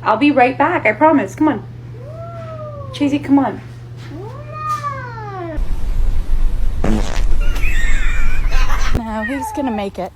I'll be right back. I promise. Come on. Chasey, come on. No, he's gonna make it.